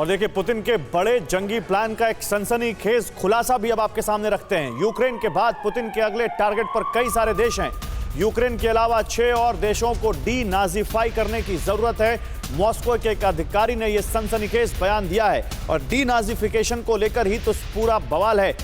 और देखिए, पुतिन के बड़े जंगी प्लान का एक सनसनीखेज खुलासा भी अब आपके सामने रखते हैं। यूक्रेन के बाद पुतिन के अगले टारगेट पर कई सारे देश हैं। यूक्रेन के अलावा 6 और देशों को डी-नाज़िफाई करने की जरूरत है। मॉस्को के एक अधिकारी ने यह सनसनीखेज बयान दिया है और डी-नाज़िफिकेशन को लेकर ही तो पूरा बवाल है।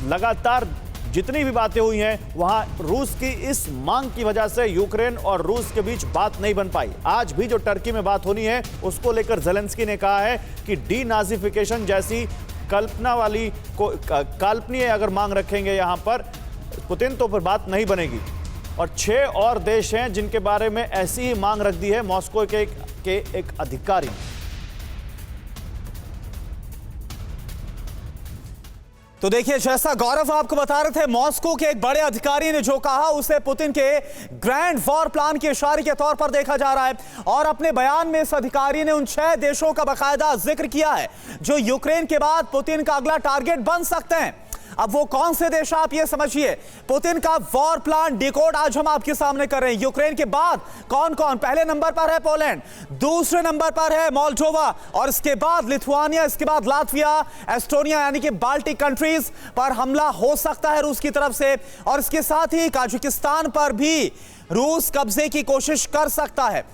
लगातार जितनी भी बातें हुई हैं, वहां रूस की इस मांग की वजह से यूक्रेन और रूस के बीच बात नहीं बन पाई। आज भी जो टर्की में बात होनी है, उसको लेकर ज़ेलेंस्की ने कहा है कि डी-नाज़िफिकेशन जैसी कल्पना वाली काल्पनिक अगर मांग रखेंगे यहां पर पुतिन, तो फिर बात नहीं बनेगी। और 6 और देश हैं जिनके बारे में ऐसी ही मांग रख दी है मॉस्को के एक अधिकारी ने। तो देखिए, जैसा गौरव आपको बता रहे थे, मॉस्को के एक बड़े अधिकारी ने जो कहा उसे पुतिन के ग्रैंड वॉर प्लान के इशारे के तौर पर देखा जा रहा है। और अपने बयान में इस अधिकारी ने उन 6 देशों का बाकायदा जिक्र किया है जो यूक्रेन के बाद पुतिन का अगला टारगेट बन सकते हैं। अब वो कौन से देश आप ये समझिए। पुतिन का वॉर प्लान डिकोड आज हम आपके सामने कर रहे हैं। यूक्रेन के बाद कौन कौन? पहले नंबर पर है पोलैंड, दूसरे नंबर पर है मोल्डोवा, और इसके बाद लिथुआनिया, इसके बाद लातविया, एस्टोनिया, यानी कि बाल्टिक कंट्रीज पर हमला हो सकता है रूस की तरफ से। और इसके साथ ही ताजिकिस्तान पर भी रूस कब्जे की कोशिश कर सकता है।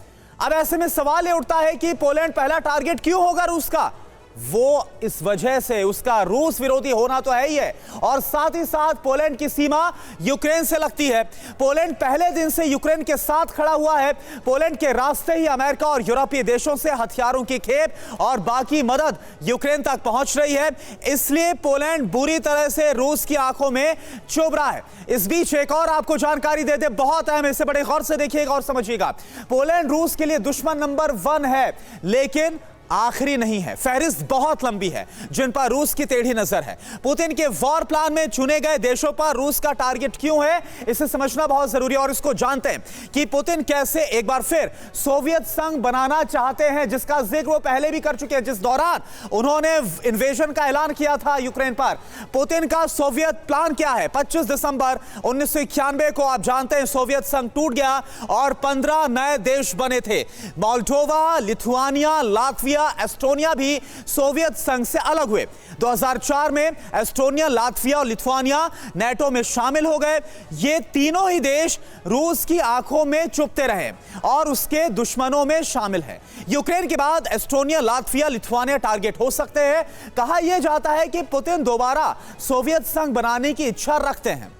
अब ऐसे में सवाल ये उठता है कि पोलैंड पहला टारगेट क्यों होगा रूस का? वो इस वजह से उसका रूस विरोधी होना तो है ही है, और साथ ही साथ पोलैंड की सीमा यूक्रेन से लगती है। पोलैंड पहले दिन से यूक्रेन के साथ खड़ा हुआ है। पोलैंड के रास्ते ही अमेरिका और यूरोपीय देशों से हथियारों की खेप और बाकी मदद यूक्रेन तक पहुंच रही है। इसलिए पोलैंड बुरी तरह से रूस की आंखों में चुभ रहा है। इस बीच एक और आपको जानकारी दे दे, बहुत अहम, इसे बड़े गौर से देखिएगा और समझिएगा। पोलैंड रूस के लिए दुश्मन नंबर 1 है, लेकिन आखिरी नहीं है। फहरिस्त बहुत लंबी है जिन पर रूस की टेढ़ी नजर है। पुतिन के वॉर प्लान में चुने गए देशों पर रूस का टारगेट क्यों है, इसे समझना बहुत जरूरी है। और इसको जानते हैं कि पुतिन कैसे एक बार फिर सोवियत संघ बनाना चाहते हैं, जिसका जिक्र वो पहले भी कर चुके हैं, जिस दौरान उन्होंने इन्वेजन का ऐलान किया था यूक्रेन पर। पुतिन का सोवियत प्लान क्या है? 25 दिसंबर 1991 को आप जानते हैं सोवियत संघ टूट गया और 15 नए देश बने थे। मोल्डोवा, लिथुआनिया, लातविया, एस्टोनिया भी सोवियत संघ से अलग हुए। 2004 में एस्टोनिया, लातविया और लिथुआनिया नेटो में शामिल हो गए। ये तीनों ही देश रूस की आंखों में चुभते रहे और उसके दुश्मनों में शामिल हैं। यूक्रेन के बाद एस्टोनिया, लातविया, लिथुआनिया टारगेट हो सकते हैं। कहा यह जाता है कि पुतिन दोबारा सोवियत संघ बनाने की इच्छा रखते हैं।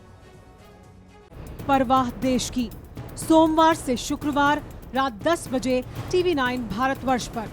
परवाह देश की, सोमवार से शुक्रवार रात 10 बजे TV9 भारतवर्ष पर।